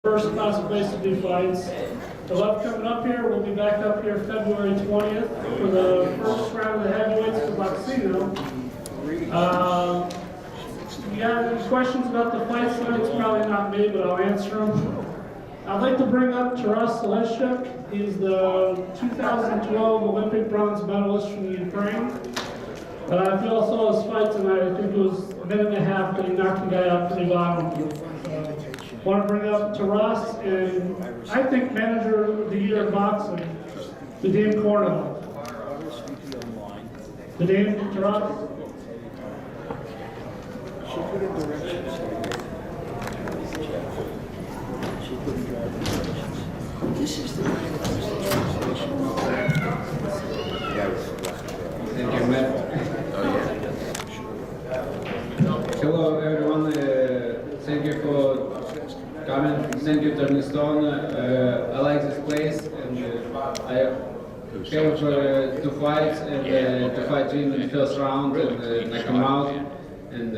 First class place to do fights. The love coming up here, we'll be back up here February 20th for the first round of the heavyweights for Boxino. If you got any questions about the fights tonight, it's probably not me, but I'll answer them. I'd like to bring up Taras Seleshchuk. He's the 2012 Olympic bronze medalist from Ukraine. If you all saw his fight tonight, I think it was a minute and a half, but he knocked the guy out pretty violently. Want to bring up Taras and I think manager of the year in boxing, Vadim Kornilov. Vadim, Taras? This is the Thank you, Matt. Hello, everyone. Thank you for coming. Thank you, Turning Stone. I like this place, and I have two fights, and to fight in the first round and knock him out. And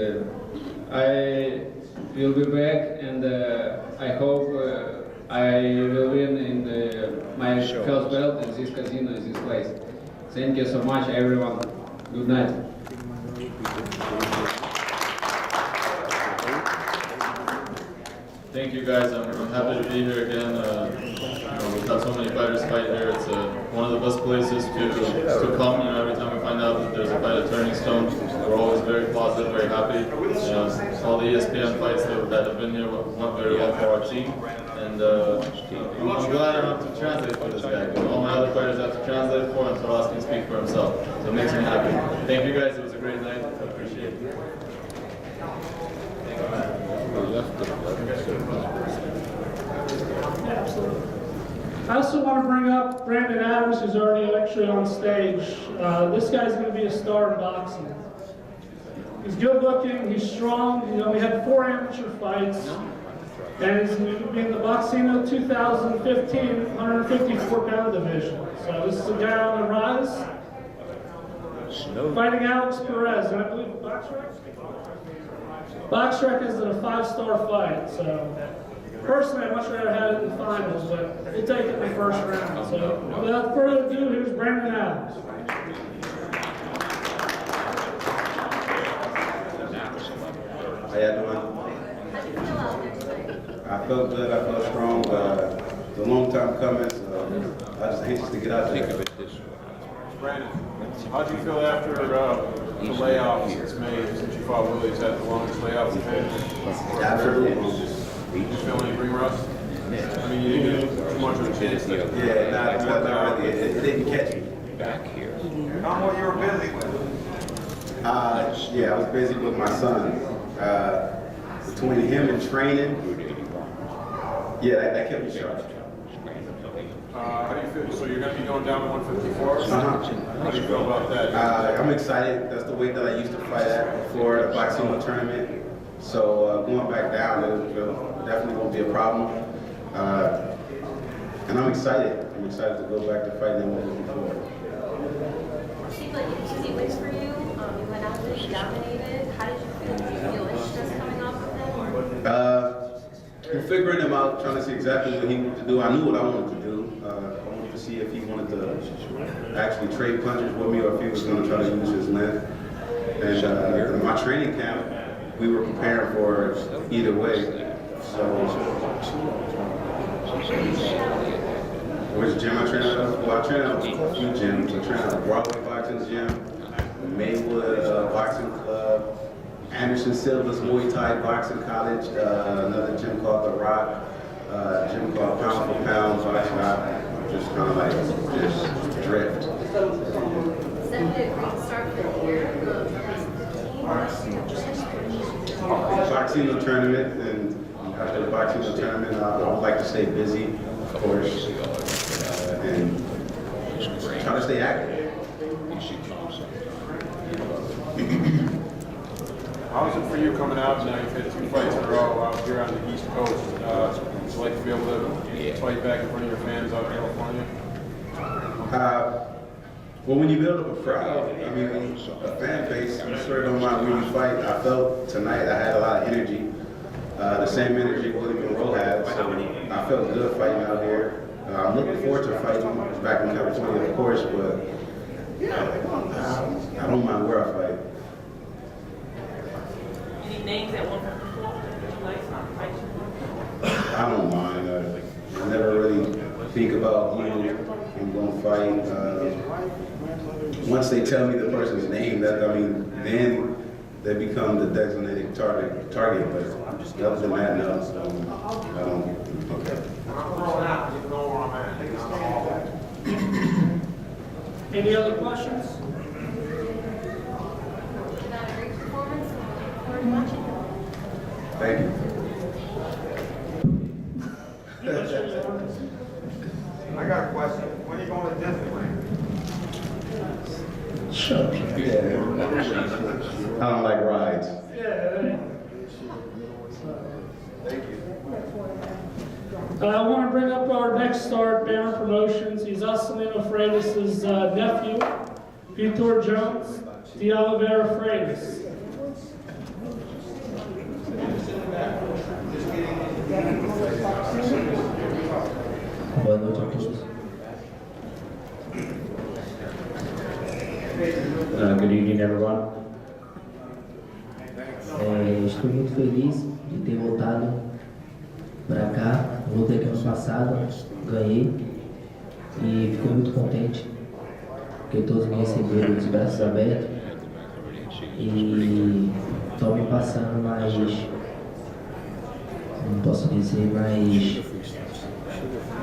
I will be back, and I hope I will win in my first belt in this casino, in this place. Thank you so much, everyone. Good night. Thank you, guys. I'm happy to be here again. We've had so many fighters fight here. It's one of the best places to come. Every time we find out that there's a fight at Turning Stone, we're always very positive, very happy. All the ESPN fights that have been here went very well for our team. And I'm glad I don't have to translate for this guy. All my other fighters have to translate for, and Taras can speak for himself. So it makes me happy. Thank you, guys. It was a great night. I appreciate it. Absolutely. I also want to bring up Brandon Adams, who's already actually on stage. This guy's going to be a star in boxing. He's good looking, he's strong. We had 4 amateur fights. And he's going to be in the Boxino 2015 154-pound division. So this is a guy on the rise. Fighting Alex Perez, and I believe Boxrec is a 5-star fight. So personally, I'd much rather have it in the finals, but we'll take it in the first round. So without further ado, here's Brandon Adams. How y'all doing? I felt good, I felt strong. It's a long time coming, so I just anxious to get out there. Brandon, how do you feel after the layoff since May, since you fought Willie's had the longest layoff you've had? Absolutely. Did you feel any ring rust? I mean, you didn't get too much of a chance. Yeah, not really. It didn't catch me. back here. How long you were busy with? Yeah, I was busy with my son. Between him and training, that kept me sharp. How do you feel? So you're going to be going down to 154? Uh-huh. How do you feel about that? I'm excited. That's the weight that I used to fight at before the boxing tournament. So going back down, it definitely won't be a problem. And I'm excited. I'm excited to go back to fighting at 154. It seemed like an easy wins for you. You went out there, you dominated. How did you feel? Did you feel any stress coming off of them? We're figuring him out, trying to see exactly what he wanted to do. I knew what I wanted to do. I wanted to see if he wanted to actually trade punches with me or if he was going to try to use his length. And in my training camp, we were preparing for either way. So, which gym I train at? Well, I train at a few gyms. I train at a Broadway boxing gym, Maywood Boxing Club, Anderson Silva's Muay Thai Boxing College, another gym called The Rock, gym called Pound for Pound Boxing. Just kind of like just drift. Is that a great start for the year? Boxing tournament, and after the boxing tournament, I would like to stay busy, of course, and try to stay active. How is it for you coming out now? You've had 2 fights in a row out here on the East Coast. Would you like to be able to fight back in front of your fans out in California? Well, when you build up a crowd, I mean, a fan base, you sure don't mind where you fight. I felt tonight I had a lot of energy. the same energy Willie Monroe had, so I felt good fighting out here. I'm looking forward to fighting back in California, of course, but I don't mind where I fight. Any names that won't come before? Would you like some fight? I don't mind. I never really think about who I'm going to fight. Once they tell me the person's name, then they become the designated target. But other than that, no, I don't. Okay. Any other questions? Not a great performance, so we're looking forward to watching. Thank you. I got a question. When are you going to Disneyland? Sure. I don't like rides. Yeah. Thank you. I want to bring up our next star, Banner Promotions. He's Usselino Freitas' nephew, Vitor Jones de Oliveira Freitas. Boa noite a todos. Good evening, everyone. Estou muito feliz de ter voltado para cá. Voltei aqui ano passado, ganhei e fico muito contente porque todos me receberam de braços abertos e estão me passando mais, não posso dizer, mais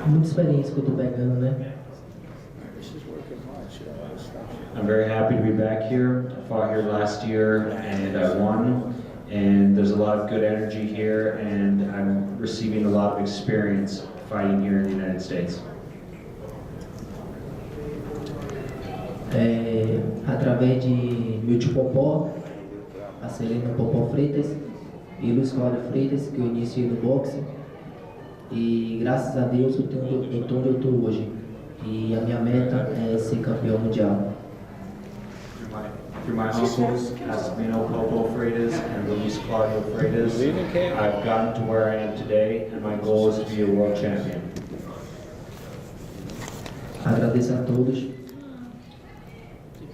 muita experiência que eu estou pegando, né? I'm very happy to be back here. I fought here last year and I won. And there's a lot of good energy here and I'm receiving a lot of experience fighting here in the United States. Através de meu tio Popó, a Celina Popó Freitas e Luiz Cláudio Freitas, que eu iniciei no boxe. E graças a Deus eu estou onde eu estou hoje. E a minha meta é ser campeão mundial. Through my uncles, Asmino Popo Freitas and Luis Claudio Freitas, I've gotten to where I am today and my goal is to be a world champion. Agradeço a todos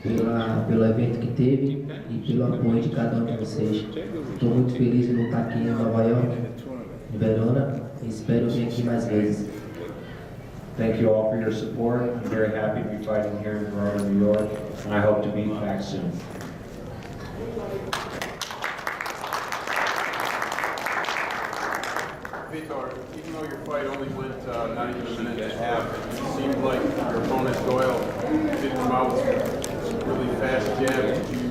pelo evento que teve e pelo apoio de cada um de vocês. Estou muito feliz de estar aqui em Nova York, em Verona, e espero vir aqui mais vezes. Thank you all for your support. I'm very happy to be fighting here in Monroe, New York, and I hope to be back soon. Vitor, even though your fight only went not even a minute and a half, it seemed like your opponent Doyle did come out with some really fast jabs. Did you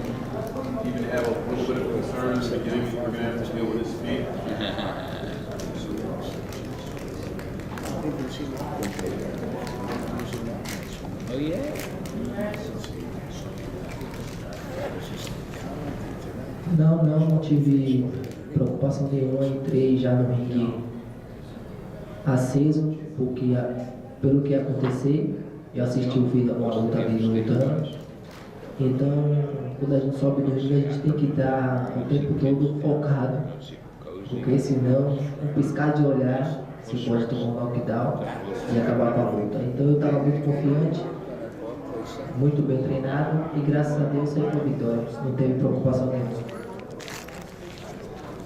even have a little bit of concern in the beginning that you were going to have to deal with his speed? Oh yeah. Não tive preocupação nenhuma, entrei já no ringue aceso, porque pelo que ia acontecer, eu assisti uma luta dele lutando. Então, quando a gente sobe no ringue, a gente tem que estar o tempo todo focado, porque senão, um piscar de olhar, você pode tomar um knockdown e acabar com a luta. Então eu estava muito confiante, muito bem treinado e graças a Deus saí com a vitória, não teve preocupação nenhuma.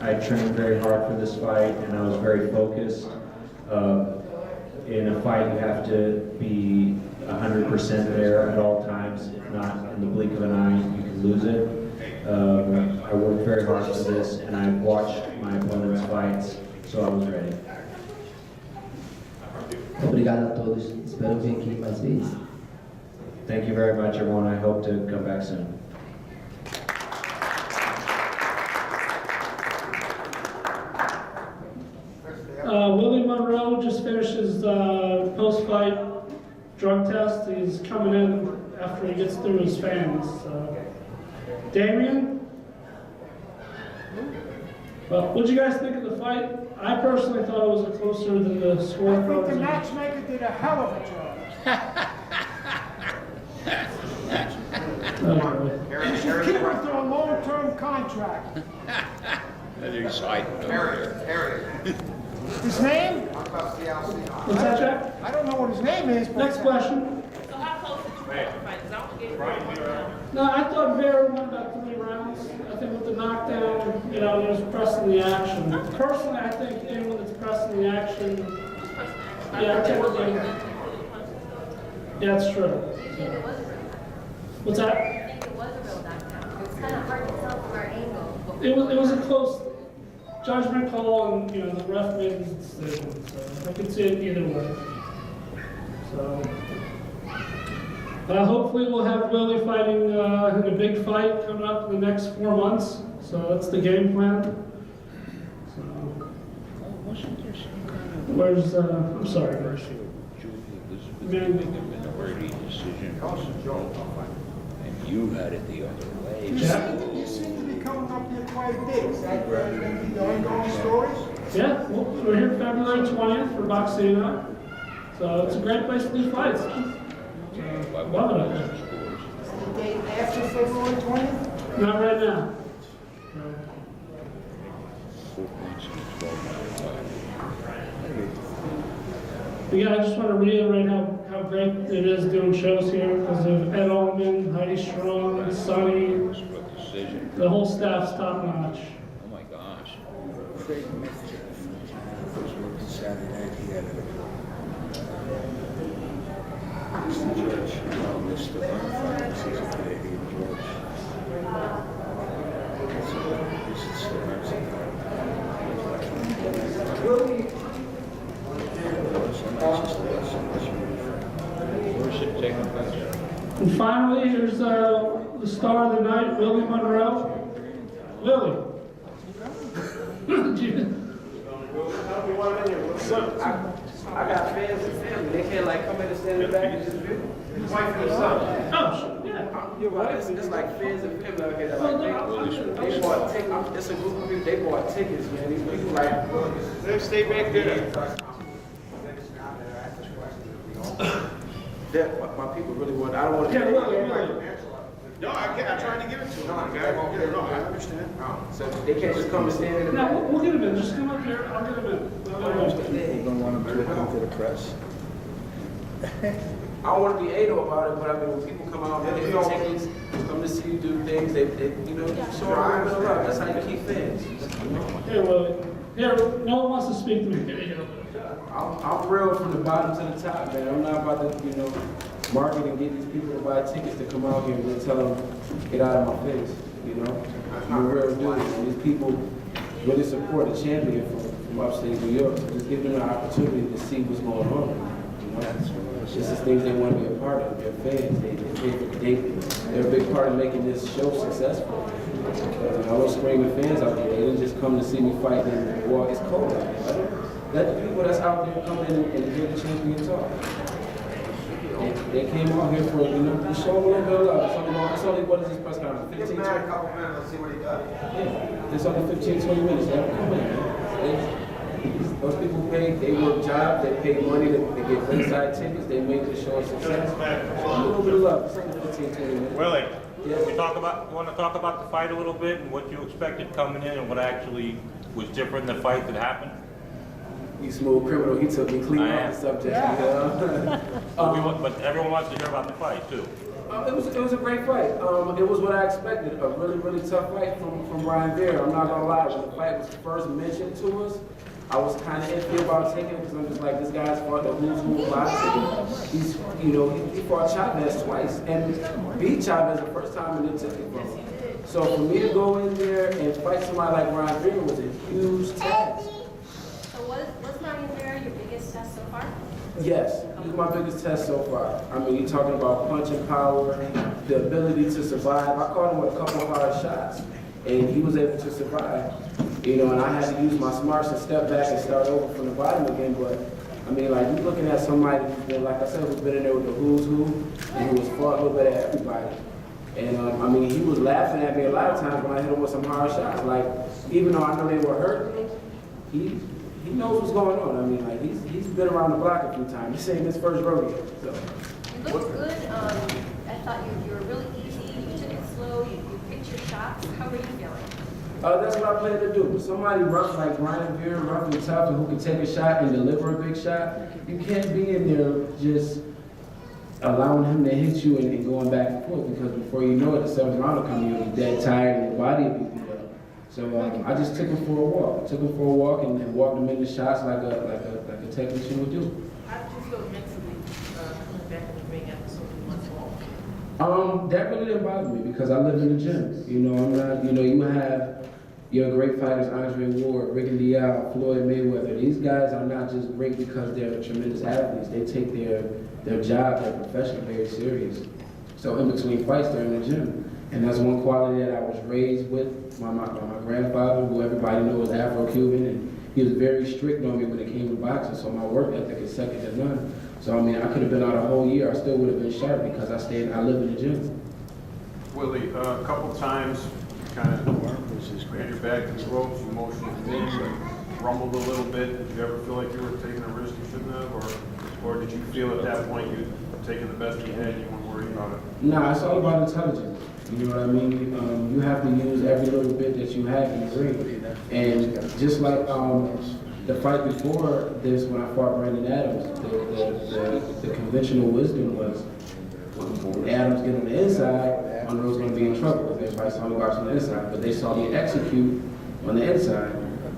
I trained very hard for this fight and I was very focused. In a fight you have to be 100% there at all times. If not, in the blink of an eye, you can lose it. I worked very hard for this and I watched my opponent's fights, so I was ready. Obrigado a todos, espero vir aqui mais vezes. Thank you very much, everyone. I hope to come back soon. Willie Monroe just finished his post-fight drug test. He's coming in after he gets through his fans. Damien? Well, what'd you guys think of the fight? I personally thought it was closer than the score. I think the matchmaker did a hell of a job. You should keep him to a long-term contract. Other side over Harry. His name? I'm about CLC. What's that, Jack? I don't know what his name is, but... Next question. So how close did you get the fight? Because I don't get it. No, I thought Vera won about 3 rounds. I think with the knockdown, you know, he was pressing the action. Personally, I think anyone that's pressing the action, yeah, I typically, yeah, it's true. It was a real What's that? I think it was a real knockdown. It was kind of hard to tell from our angle. But It was a close judgment call, and, you know, the ref made his decision, so I could see it either way. So, hopefully we'll have Willie fighting in a big fight coming up in the next 4 months, so that's the game plan. So, Wasn't there some kind of where's, I'm sorry, where's Julie Elizabeth Man. making a minority decision? And you had it the other way. You seem to be coming up here quite a bit. Is that the ongoing stories? Yeah, well, we're here February 20th for Boxina, so it's a great place to do fights. Love it up there. The day after February 20th? Not right now. 4 points in 12 But yeah, I just want to reiterate how great it is doing shows here because of Ed Allman, Heidi Strong, Sonny, Split decision. the whole staff's top notch. Oh my gosh. Craig was working Saturday night. He had a Mr. Judge, Mr. Bonfire, he's a Canadian judge. This is Where's it taking place? And finally, here's the star of the night, Willie Monroe. Willie. I got fans and family. They can't like come in and stand in the back and just view. His wife and his son. Oh, yeah. You're right. It's like fans and family out here that like they bought tickets. It's a group of people. They bought tickets, man. These people like Let's stay back there. that. My people really want. I don't want to. Yeah, Willie. No, I tried to give it to him. No, I understand. So they can't just come and stand in the No, back. we'll get him in. Just come up here. I'll get him in. You don't want him to come to the press? I don't want to be anal about it, but I mean, when people come out, they get tickets, come to see you do things, they you know, show a little bit of love. That's how you keep fans. Here, Willie. Here, no one wants to speak to me. Here you go. I'm real from the bottom to the top, man. I'm not about to, you know, market and get these people to buy tickets to come out here and then tell them, get out of my face, you know? I'm a real dude. And these people really support the champion from upstate New York. So just give them an opportunity to see what's going on. You know? It's just the things they want to be a part of. They're fans. They're a big part of making this show successful. Because I was screaming fans out there. They didn't just come to see me fight and walk. It's cold out there. Let the people that's out there come in and hear the champion talk. They came out here for, you know, to show them a little bit of love. It's only what is this press conference? 15, 20 a couple minutes, let's see what he does. Yeah, it's only 15, 20 minutes. Let them come in, man. Those people pay, they work jobs, they pay money, they get ringside tickets, they make the show a success. A little bit of love. It's only 15, 20 minutes. Willie, Yeah. you want to talk about the fight a little bit and what you expected coming in and what actually was different in the fight that happened? He's smooth criminal. He took me clean I off the am. subject. Yeah. But everyone wants to hear about the fight too. It was a great fight. It was what I expected. A really, really tough fight from Ryan Vera. I'm not gonna lie. When the fight was first mentioned to us, I was kind of iffy about taking it because I'm just like, this guy's fought the who's who of boxing. He's, you know, he fought Chavez twice and beat Chavez the first time and then took it from him. So for me to go in there and fight somebody like Ryan Vera was a huge task. So was Ryan Vera your biggest test so far? Yes, this is my biggest test so far. I mean, you're talking about punching power, the ability to survive. I caught him with a couple of hard shots, and he was able to survive. You know, and I had to use my smarts to step back and start over from the bottom again. But I mean, like, you're looking at somebody who's been, like I said, who's been in there with the who's who, and who has fought a little bit of everybody. And I mean, he was laughing at me a lot of times when I hit him with some hard shots. Like, even though I know they were hurting me, he knows what's going on. I mean, like, he's been around the block a few times. He's saying his first rodeo. So. You looked good. I thought you were really easy. You took it slow. You picked your shots. How were you feeling? That's what I plan to do. Somebody rough like Brian Vera, rough and tough, and who can take a shot and deliver a big shot. You can't be in there just allowing him to hit you and going back and forth, because before you know it, the seventh round will come, you'll be dead tired and your body will be beat up. So I just took him for a walk. Took him for a walk and walked him into shots like a technician would do. How did you feel mentally coming back in the ring after so many months off? That really didn't bother me because I live in the gym. You know, I'm not, you know, you have your great fighters, Andre Ward, Ricky Leal, Floyd Mayweather. These guys are not just great because they're tremendous athletes. They take their job, their profession very serious. So in between fights, they're in the gym. And that's one quality that I was raised with. My grandfather, who everybody knows is Afro-Cuban, and he was very strict on me when it came to boxing, so my work ethic is second to none. So I mean, I could have been out a whole year, I still would have been sharp because I live in the gym. Willie, a couple times, you kind of ran your back to the ropes, you motioned in, rumbled a little bit. Did you ever feel like you were taking a risk you shouldn't have, or did you feel at that point you'd taken the best you had and you weren't worried about it? Nah, it's all about intelligence. You know what I mean? You have to use every little bit that you have in the ring. And just like the fight before this, when I fought Brandon Adams, the conventional wisdom was when Adams get on the inside, Monroe's going to be in trouble. Everybody saw me watch on the inside, but they saw me execute on the inside.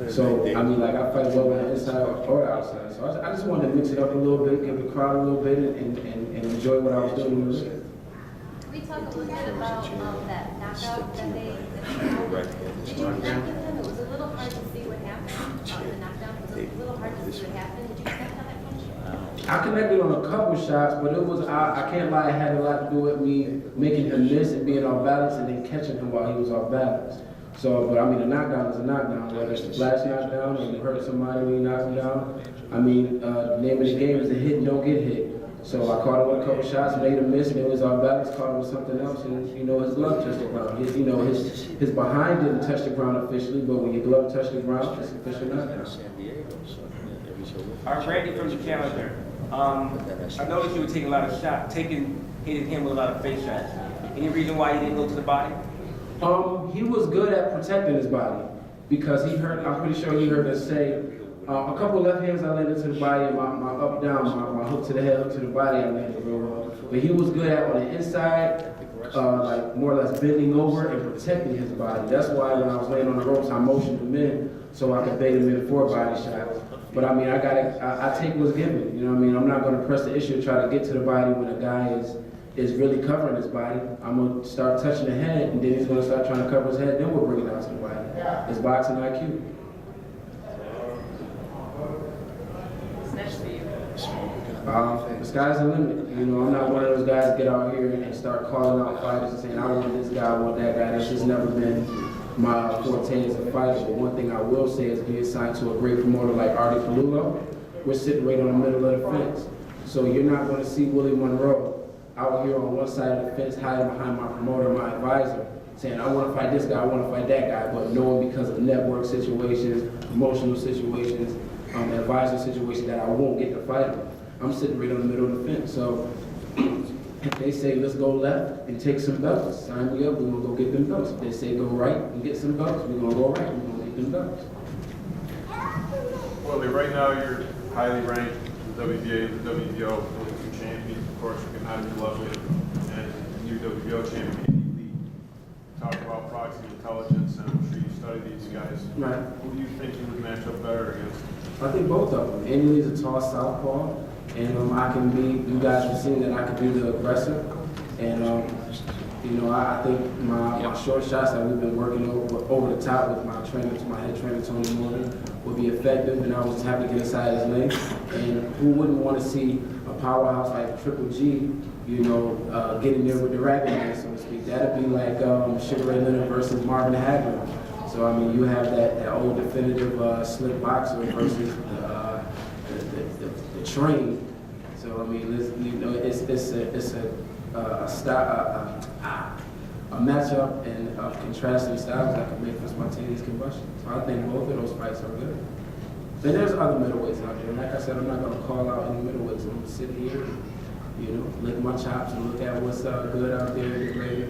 So, I mean, like, I fight well on the inside or the outside. So I just wanted to mix it up a little bit, give the crowd a little bit, and enjoy what I was doing in the ring. Can we talk a little bit about that knockout that they did you connect with him? It was a little hard to see what happened. The knockdown was a little hard to see what happened. Did you connect on that punch? I connected on a couple shots, but it was, I can't lie, it had a lot to do with me making him miss and being off balance and then catching him while he was off balance. So, but I mean, a knockdown is a knockdown, whether it's a flash knockdown or you hurt somebody when you knock them down. I mean, the name of the game is to hit and don't get hit. So I caught him with a couple shots, made him miss, and it was off balance, caught him with something else, and you know, his glove touched the ground. His behind didn't touch the ground officially, but when your glove touched the ground, it's official knockdown. All right, Randy from the calendar. I noticed you were taking a lot of shots, hitting him with a lot of face shots. Any reason why you didn't go to the body? He was good at protecting his body because he heard, I'm pretty sure he heard us say, a couple left hands I landed to the body, and my up down, my hook to the head, hook to the body, I landed real well. But he was good at on the inside, like more or less bending over and protecting his body. That's why when I was laying on the ropes, I motioned him in so I could bait him in for body shots. But I mean, I take what's given. You know what I mean? I'm not going to press the issue and try to get to the body when a guy is really covering his body. I'm going to start touching the head, and then he's going to start trying to cover his head, then we'll bring it out to the body. It's boxing IQ. The sky's the limit. You know, I'm not one of those guys that get out here and start calling out fighters and saying, I want this guy, I want that guy. That's just never been my forte as a fighter. But one thing I will say is being signed to a great promoter like Artie Palullo, we're sitting right on the middle of the fence. So you're not going to see Willie Monroe out here on one side of the fence hiding behind my promoter, my advisor, saying, I want to fight this guy, I want to fight that guy, but knowing because of network situations, emotional situations, advisor situations that I won't get to fight him. I'm sitting right in the middle of the fence. So if they say, let's go left and take some belts, sign me up, we're going to go get them belts. If they say go right and get some belts, we're going to go right, we're going to get them belts. Well, right now you're highly ranked in the WBA, the WBO, two champions, of course, recognized lovely, and new WBO champion. Talk about proxy intelligence, and I'm sure you study these guys. Right. Who do you think you would match up better against? I think both of them. Andy Lee's a tall southpaw, and I can be, you guys have seen that I can be the aggressor. And, you know, I think my short shots that we've been working over the top with my trainer, my head trainer, Tony Morgan, would be effective, and I was just happy to get inside his lane. And who wouldn't want to see a powerhouse like Triple G, you know, get in there with the racket man, so to speak. That'd be like Sugar Ray Leonard versus Marvin Hagler. So, I mean, you have that old definitive slick boxer versus the train. So, I mean, you know, it's a matchup and contrasting styles that can make for spontaneous combustion. So I think both of those fights are good. Then there's other middleweights out there. Like I said, I'm not going to call out any middleweights. I'm going to sit here and, you know, lick my chops and look at what's good out there, get ready to,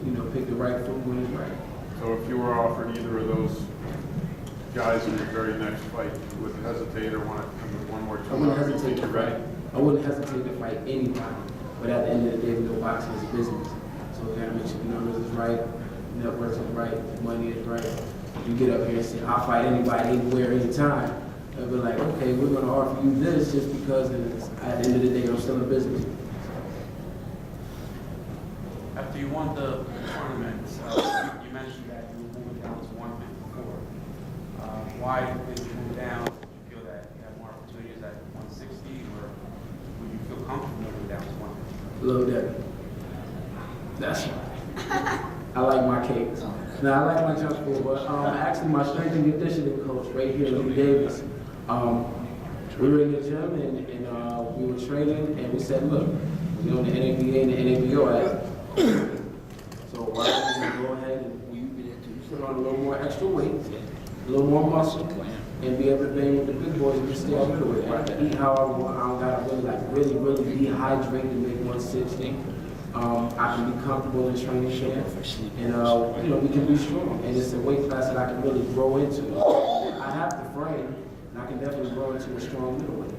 you know, pick the right foot when it's right. So if if you were offered either of those guys in your very next fight, you would hesitate or want to come with one more I wouldn't time? hesitate to fight. I wouldn't hesitate to fight anybody. But at the end of the day, we know boxing is business. So we gotta make sure the numbers is right, networks is right, money is right. You get up here and say, I'll fight anybody, anywhere, anytime. They'll be like, okay, we're gonna offer you this just because it's, at the end of the day, I'm still in business. After you won the tournament, you mentioned that you were moving down to 154. Why did you move down? Did you feel that you had more opportunities at 160, or would you feel comfortable moving down to 150? Little Debbie. That's I like my cakes. Now I like my junk food, but actually my strength and conditioning coach right here, Lee Davis. We were in the gym and we were training and we said, look, we're on the NABA and the NABO act. So why don't we go ahead and put on a little more extra weight, a little more muscle, and be able to bang with the big boys and just stay out of the way. I can eat how I want. I don't gotta really dehydrate to make 160. I can be comfortable in training camp, and we can be strong. And it's a weight class that I can really grow into. I have the frame, and I can definitely grow into a strong middleweight.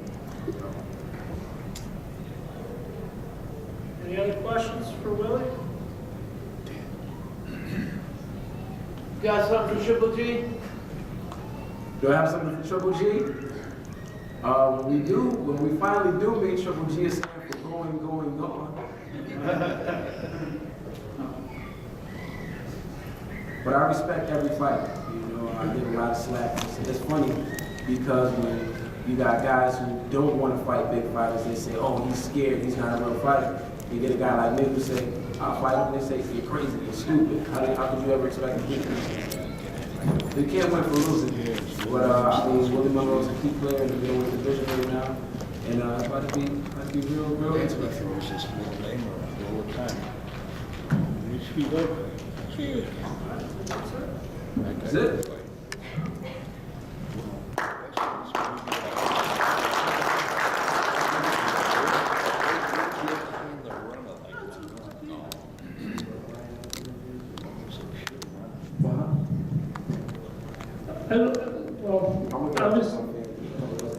Any other questions for Willie? Got something for Triple G? Do I have something for Triple G? When we finally do meet, Triple G is standing for going. But I respect every fight. I get a lot of slack. It's funny because when you got guys who don't want to fight big fighters, they say, oh, he's scared, he's not a real fighter. You get a guy like me who say, I'll fight him, they say, you're crazy, you're stupid. How could you ever expect to beat him? You can't win for losing. But Willie Monroe is a key player in the middleweight division right now. And it's about to be real interesting. That's it.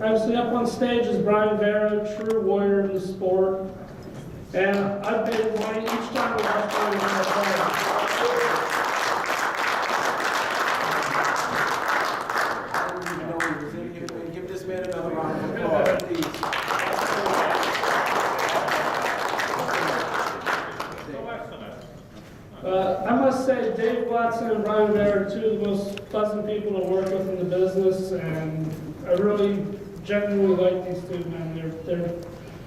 Obviously up on stage is Brian Vera, true warrior in the sport. And I paid money each time we watch Brian Vera play. Give this man another round of applause, please. I must say, Dave Watson and Brian Vera are two of the most pleasant people to work with in the business, and I really genuinely like these two men. They've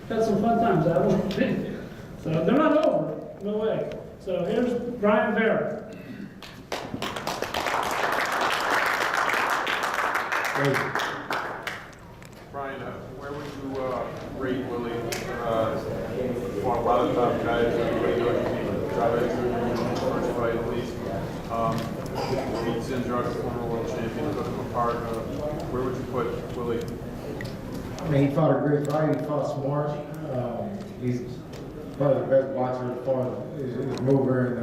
had some fun times, haven't they? So they're not over, no way. So here's Brian Vera. Brian, where would you rate Willie? For a lot of top guys, everybody knows he's first fight at least. Beat Zindrak, former world champion, took him apart. Where would you put Willie? I mean, he fought a great fight. He fought smart. He's probably the best boxer as far as his mover and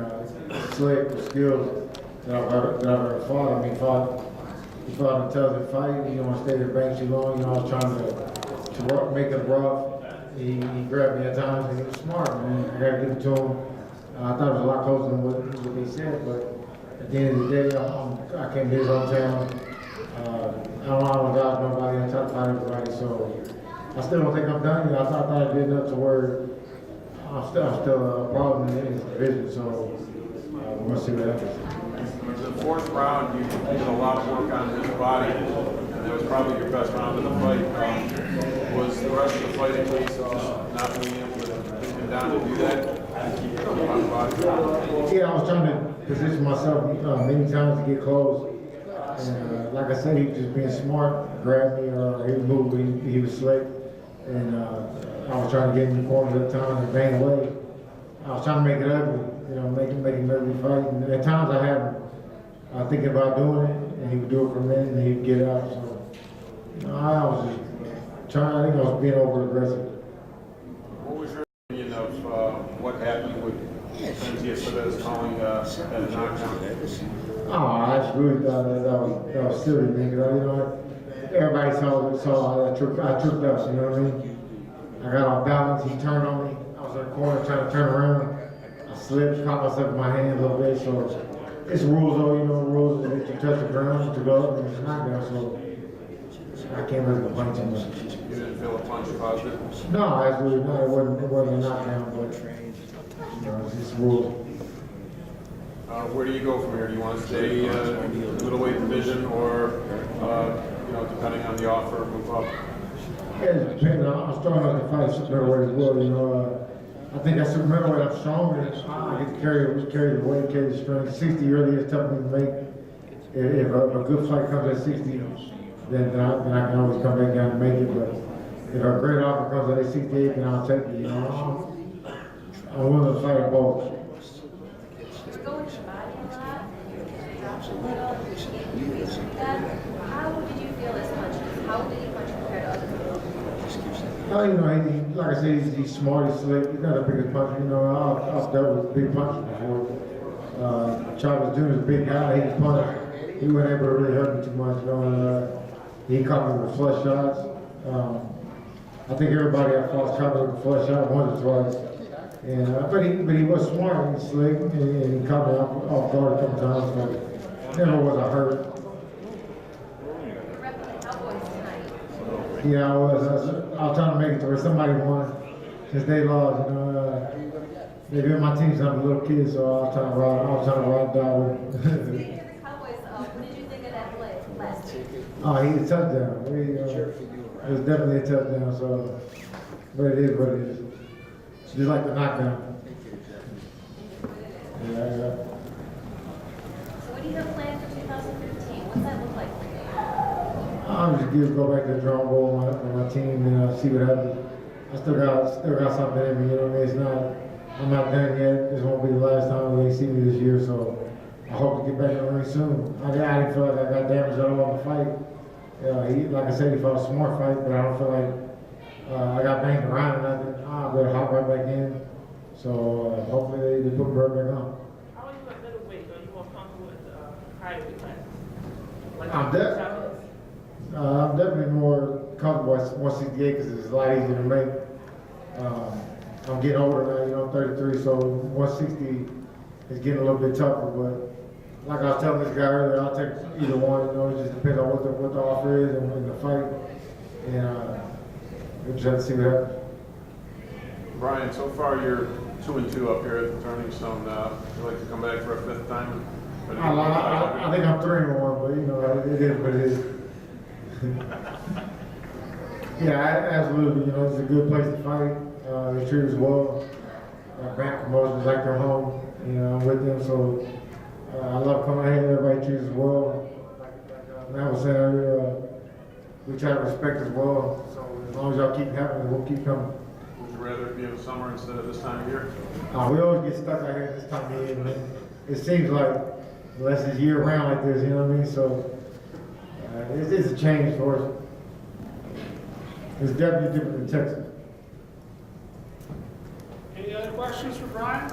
slick with skills that I've ever fought. I mean, he fought an intelligent fight. He don't want to stay there bang too long. I was trying to make it rough. He grabbed me at times and he was smart, man. I got to give it to him. I thought it was a lot closer than what they said, but at the end of the day, I came to his hometown. I don't know how to dodge nobody. I try to fight everybody, so I still don't think I'm done. I thought I did enough to where I'm still a problem in his division, so we're going to see what happens. The fourth round, you did a lot of work on his body, and that was probably your best round of the fight. Was the rest of the fight at least not being able to pin him down to do that? Keep it on the body? Yeah, I was trying to position myself many times to get close. And like I said, he was just being smart, grabbed me, or he was moving, he was slick. And I was trying to get in the corner at the time and bang away. I was trying to make it ugly, make him ugly fight. And at times I had him thinking about doing it, and he would do it for a minute, and he'd get out. So I was just trying, I think I was being over aggressive. What was your opinion of what happened with Benji Perez calling that a knockdown? Oh, I just really thought that was silly, man, because, you know, everybody saw I tripped up, you know what I mean? I got off balance, he turned on me, I was in the corner trying to turn around, I slipped, caught myself in my hand a little bit, so it's rules though, you know, rules that if you touch the ground to go up and it's not down, so I can't really complain too much. You didn't feel a punch caused it? No, absolutely not, it wasn't a knockdown, but, you know, it's just rules. Where do you go from here? Do you want to stay middleweight division or, you know, depending on the offer, move up? Yeah, it depends. I'm strong enough to fight super middleweight as well, you know. I think at super middleweight I'm stronger. I get to carry the weight, carry the strength. 60 really is tough for me to make. If a good fight comes at 60, then I can always come back down and make it. But if a great offer comes at 68, then I'll take it, you know. I'm willing to fight at both. How did you feel as punches? How did he punch compared to other people? You know, like I said, he's smart, he's slick, he's not a big puncher. You know, I've dealt with big punches before. Chavez Jr. is a big guy, he can punch. He wasn't able to really hurt me too much. You know, he caught me with flush shots. I think everybody I fought caught me with a flush shot once or twice. And, but he was smart, he was slick, and he caught me off guard a couple times, so never was I hurt. Yeah, I was trying to make it to where somebody won since they lost. You know, they've been my team since I was a little kid, so I was trying to ride down with them. Speaking of the Cowboys, what did you think of that play last week? Oh, he hit a touchdown. It was definitely a touchdown. So, but it is what it is. Just like the knockdown. Yeah. So what do you have planned for 2015? What's that look like for you? I'm just go back to the drawing board with my team and see what happens. I still got something in me, you know what I mean? I'm not done yet. This won't be the last time they see me this year, so I hope to get back in the ring soon. I didn't feel like I got damaged at all in the fight. Like I said, he fought a smart fight, but I don't feel like I got banged around or nothing. I better hop right back in. So hopefully they put me right back on. How are you at middleweight? Are you more comfortable with higher weight class? I'm definitely more comfortable at 168 because it's a lot easier to make. I'm getting older now, you know, I'm 33, so 160 is getting a little bit tougher. But like I was telling this guy earlier, I'll take either one. You know, it just depends on what the offer is and the fight. And we'll just have to see what happens. Brian, so far you're 2-2 up here at the Turning Stone. Would you like to come back for a fifth time? I think I'm 3-1, but you know, it is what it is. Yeah, absolutely. You know, it's a good place to fight. They treat us well. Grant Promotions like their home. You know, I'm with them, so I love coming here. Everybody treats us well. And I was saying earlier, we try to respect us well. So as long as y'all keep happening, we'll keep coming. Would you rather be in the summer instead of this time of year? We always get stuck out here this time of year. And it seems like unless it's year round like this, you know what I mean? So it's a change for us. It's definitely different than Texas. Any other questions for Brian?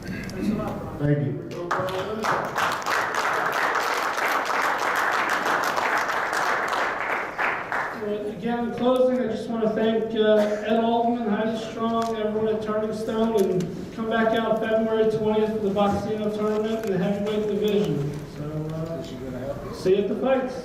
Thanks a lot, Brian. Thank you. Again, in closing, I just want to thank Ed Alderman, Heidi Strong, everyone at Turning Stone, and come back out February 20th for the Boxino tournament in the heavyweight division. So, see you at the fights.